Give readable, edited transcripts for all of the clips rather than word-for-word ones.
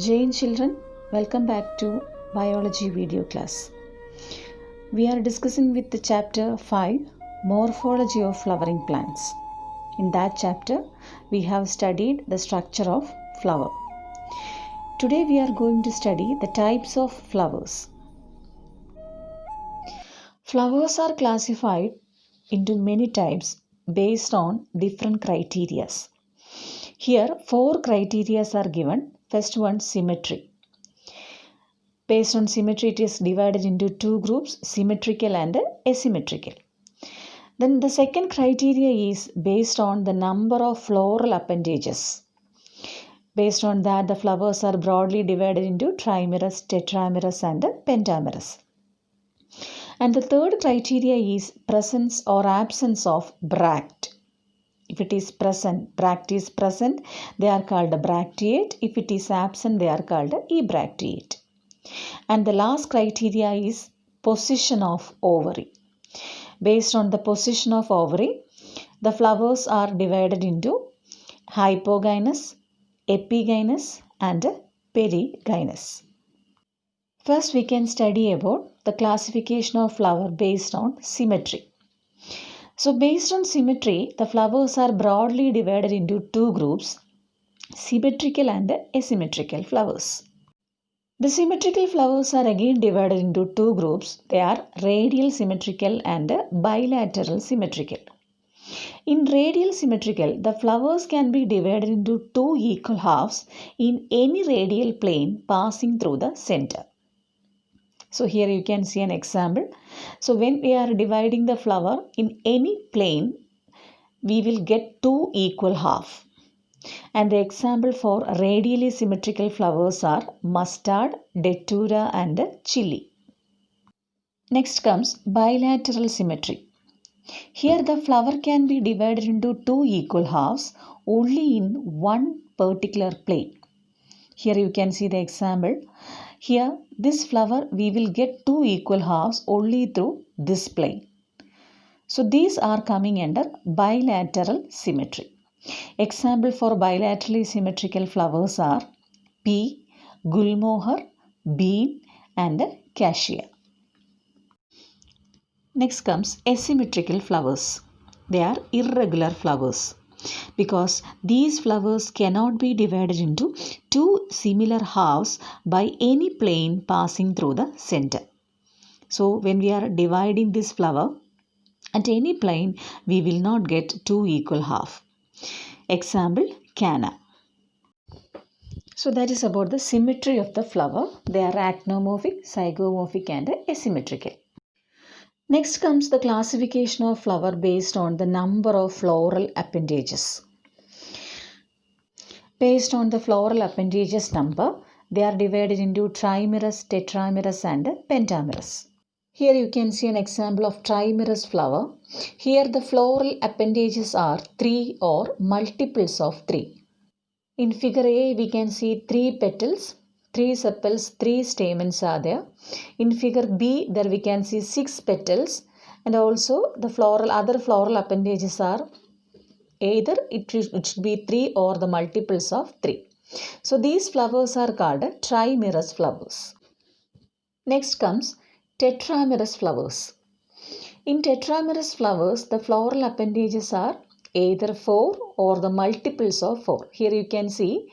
Jane children, welcome back to biology video class. We are discussing with the chapter 5 Morphology of Flowering Plants. In that chapter, we have studied the structure of flower. Today we are going to study the types of flowers. Flowers are classified into many types based on different criteria. Here 4 criteria are given. First one, symmetry. Based on symmetry, it is divided into 2 groups, symmetrical and asymmetrical. Then the second criteria is based on the number of floral appendages. Based on that, the flowers are broadly divided into trimerous, tetramerous and pentamerous. And the third criteria is presence or absence of bract. If it is present, bract is present, they are called bracteate. If it is absent, they are called ebracteate. And the last criteria is position of ovary. Based on the position of ovary, the flowers are divided into hypogynous, epigynous and perigynous. First, we can study about the classification of flower based on symmetry. So, based on symmetry, the flowers are broadly divided into 2 groups, symmetrical and asymmetrical flowers. The symmetrical flowers are again divided into 2 groups. They are radial symmetrical and bilateral symmetrical. In radial symmetrical, the flowers can be divided into 2 equal halves in any radial plane passing through the center. So here you can see an example. So when we are dividing the flower in any plane, we will get 2 equal halves. And the example for radially symmetrical flowers are mustard, datura and chili. Next comes bilateral symmetry. Here the flower can be divided into 2 equal halves only in one particular plane. Here you can see the example. Here this flower we will get 2 equal halves only through this plane. So these are coming under bilateral symmetry. Example for bilaterally symmetrical flowers are pea, gulmohar, bean and cassia. Next comes asymmetrical flowers. They are irregular flowers because these flowers cannot be divided into 2 similar halves by any plane passing through the center. So when we are dividing this flower at any plane, we will not get 2 equal halves. Example, canna. So that is about the symmetry of the flower. They are actinomorphic, zygomorphic and asymmetrical. Next comes the classification of flower based on the number of floral appendages. Based on the floral appendages number, they are divided into trimerous, tetramerous and pentamerous. Here you can see an example of trimerous flower. Here the floral appendages are 3 or multiples of 3. In figure A, we can see 3 petals, 3 sepals, 3 stamens are there. In figure B, there we can see 6 petals and also the other floral appendages are either it should be 3 or the multiples of 3. So these flowers are called trimerous flowers. Next comes tetramerous flowers. In tetramerous flowers, the floral appendages are either 4 or the multiples of 4. Here you can see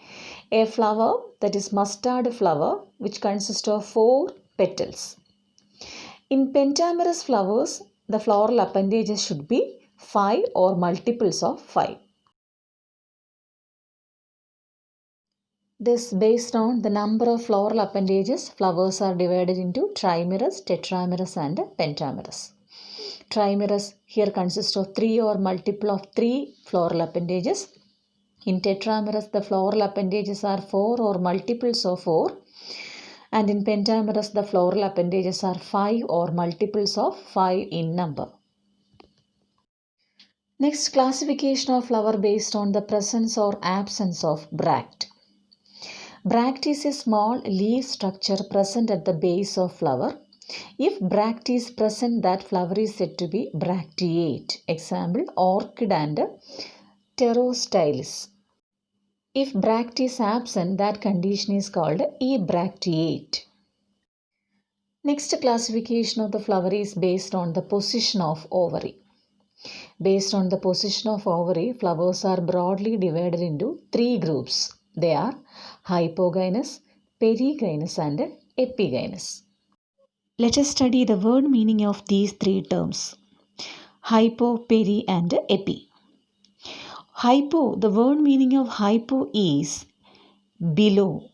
a flower, that is mustard flower, which consists of 4 petals. In pentamerous flowers, the floral appendages should be 5 or multiples of 5. This based on the number of floral appendages, flowers are divided into trimerous, tetramerous and pentamerous. Trimerous here consists of 3 or multiple of 3 floral appendages. In tetramerous, the floral appendages are 4 or multiples of 4. And in pentamerous, the floral appendages are 5 or multiples of 5 in number. Next, classification of flower based on the presence or absence of bract. Bract is a small leaf structure present at the base of flower. If bract is present, that flower is said to be bracteate. Example, orchid and pterostylis. If bract is absent, that condition is called ebracteate. Next classification of the flower is based on the position of ovary. Based on the position of ovary, flowers are broadly divided into three groups. They are hypogynous, perigynous and epigynous. Let us study the word meaning of these three terms. Hypo, peri and epi. Hypo, the word meaning of hypo is below.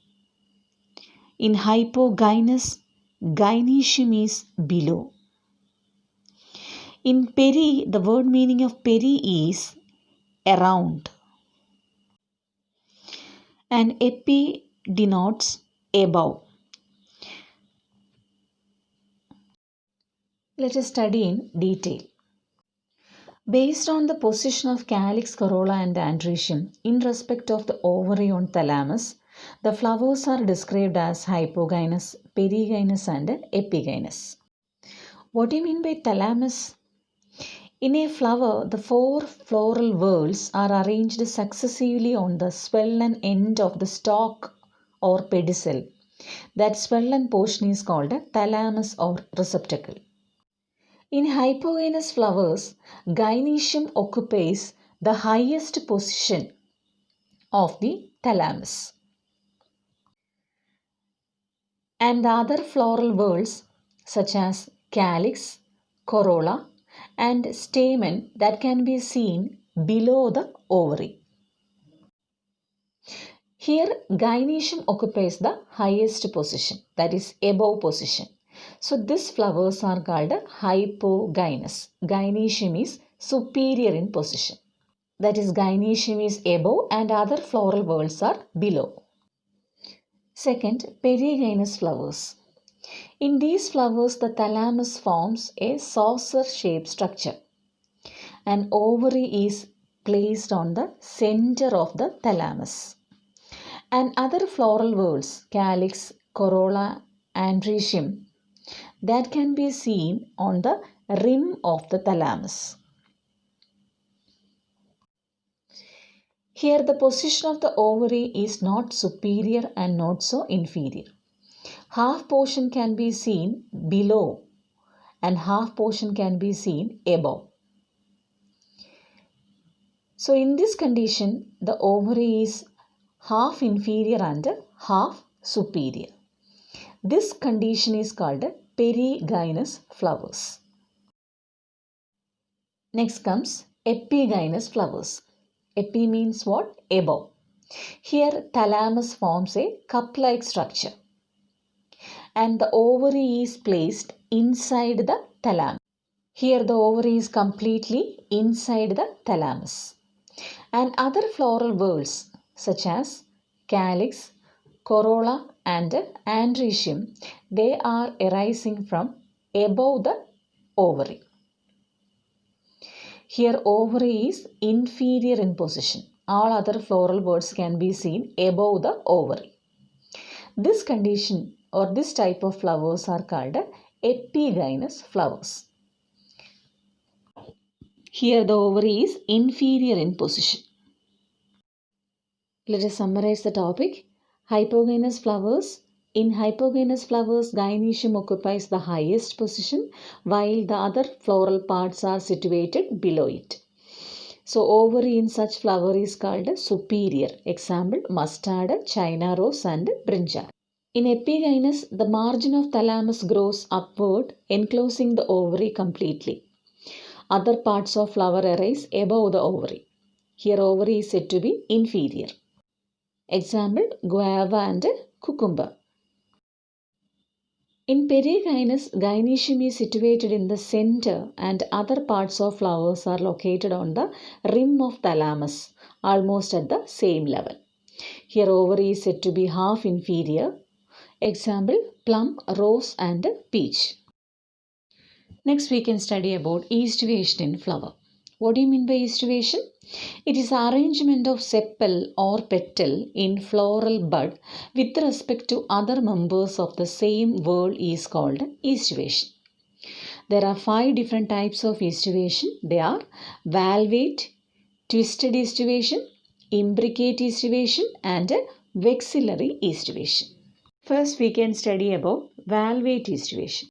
In hypogynous, gynoecium is below. In peri, the word meaning of peri is around. And epi denotes above. Let us study in detail. Based on the position of calyx, corolla and androecium in respect of the ovary on thalamus, the flowers are described as hypogynous, perigynous and epigynous. What do you mean by thalamus? In a flower, the four floral whorls are arranged successively on the swollen end of the stalk or pedicel. That swollen portion is called a thalamus or receptacle. In hypogynous flowers, gynoecium occupies the highest position of the thalamus. And the other floral whorls such as calyx, corolla and stamen that can be seen below the ovary. Here gynoecium occupies the highest position, that is above position. So these flowers are called hypogynous. Gynoecium is superior in position. That is gynoecium is above and other floral whorls are below. Second, perigynous flowers. In these flowers, the thalamus forms a saucer-shaped structure. An ovary is placed on the center of the thalamus. And other floral whorls, calyx, corolla, androecium, that can be seen on the rim of the thalamus. Here the position of the ovary is not superior and not so inferior. Half portion can be seen below and half portion can be seen above. So in this condition, the ovary is half inferior and half superior. This condition is called perigynous flowers. Next comes epigynous flowers. Epi means what? Above. Here thalamus forms a cup-like structure and the ovary is placed inside the thalamus. Here the ovary is completely inside the thalamus. And other floral whorls such as calyx, corolla and androecium, they are arising from above the ovary. Here ovary is inferior in position. All other floral whorls can be seen above the ovary. This condition or this type of flowers are called epigynous flowers. Here the ovary is inferior in position. Let us summarize the topic. Hypogynous flowers. In hypogynous flowers, gynoecium occupies the highest position while the other floral parts are situated below it. So ovary in such flower is called superior. Example, mustard, China rose and brinjal. In epigynous, the margin of thalamus grows upward, enclosing the ovary completely. Other parts of flower arise above the ovary. Here ovary is said to be inferior. Example, guava and cucumber. In perigynous, gynoecium is situated in the center and other parts of flowers are located on the rim of thalamus, almost at the same level. Here ovary is said to be half inferior. Example, plum, rose and peach. Next we can study about aestivation in flower. What do you mean by aestivation? It is arrangement of sepal or petal in floral bud with respect to other members of the same whorl is called aestivation. There are 5 different types of aestivation. They are valvate, twisted aestivation, imbricate estivation and vexillary estivation. First, we can study about valvate estivation.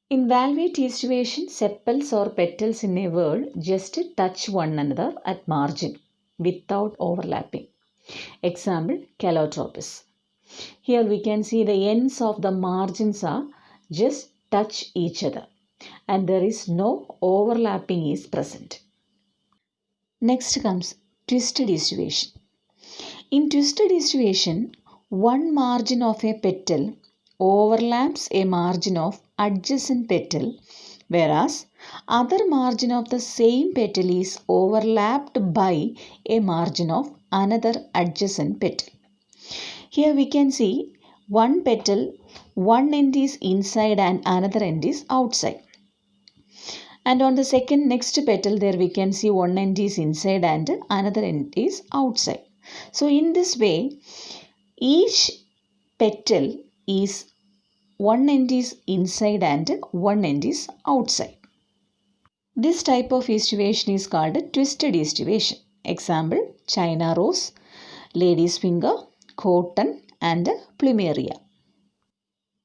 In valvate estivation, sepals or petals in a word just touch one another at margin without overlapping. Example, Calotropis. Here we can see the ends of the margins are just touch each other and there is no overlapping is present. Next comes twisted estivation. In twisted estivation, one margin of a petal overlaps a margin of adjacent petal, whereas other margin of the same petal is overlapped by a margin of another adjacent petal. Here we can see one petal, one end is inside and another end is outside. And on the second next petal there we can see one end is inside and another end is outside. So in this way, each petal is one end is inside and one end is outside. This type of estivation is called twisted estivation. Example, China rose, lady's finger, cotton and plumeria.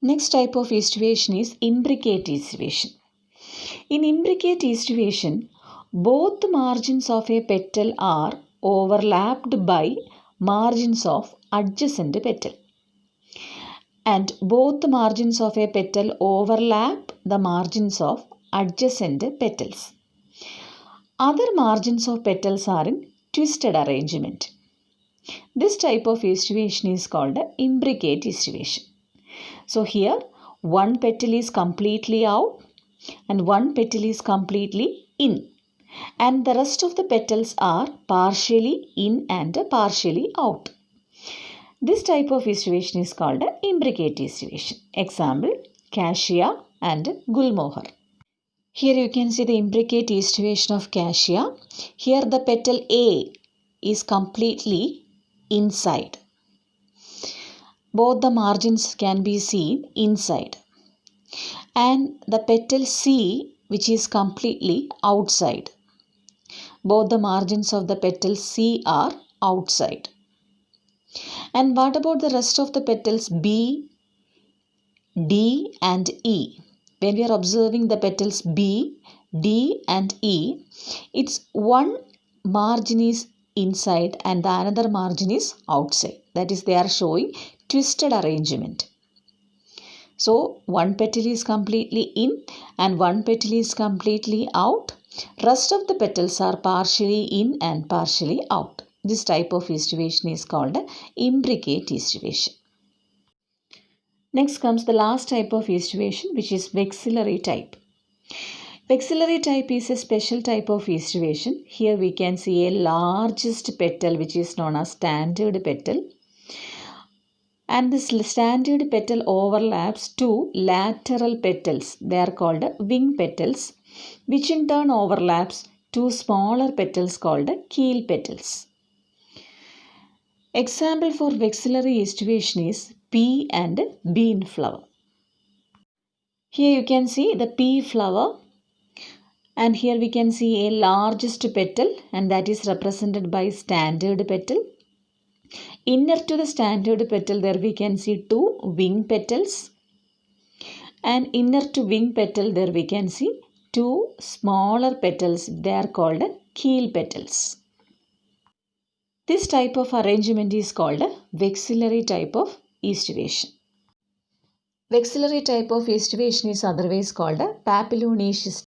Next type of estivation is imbricate estivation. In imbricate estivation, both margins of a petal are overlapped by margins of adjacent petal. And both margins of a petal overlap the margins of adjacent petals. Other margins of petals are in twisted arrangement. This type of estivation is called imbricate estivation. So here one petal is completely out and one petal is completely in, and the rest of the petals are partially in and partially out. This type of estivation is called imbricate estivation. Example, cassia and gulmohar. Here you can see the imbricate estivation of cassia. Here the petal A is completely inside. Both the margins can be seen inside. And the petal C, which is completely outside. Both the margins of the petal C are outside. And what about the rest of the petals B, D and E? When we are observing the petals B, D and E, it's one margin is inside and the another margin is outside. That is, they are showing twisted arrangement. So one petal is completely in and one petal is completely out. Rest of the petals are partially in and partially out. This type of estivation is called imbricate estivation. Next comes the last type of estivation, which is vexillary type. Vexillary type is a special type of estivation. Here we can see a largest petal which is known as standard petal. And this standard petal overlaps two lateral petals. They are called wing petals, which in turn overlaps two smaller petals called keel petals. Example for vexillary estivation is pea and bean flower. Here you can see the pea flower, and here we can see a largest petal, and that is represented by standard petal. Inner to the standard petal there we can see two wing petals, and inner to wing petal there we can see two smaller petals. They are called keel petals. This type of arrangement is called vexillary type of estivation. Vexillary type of estivation is otherwise called papilionaceous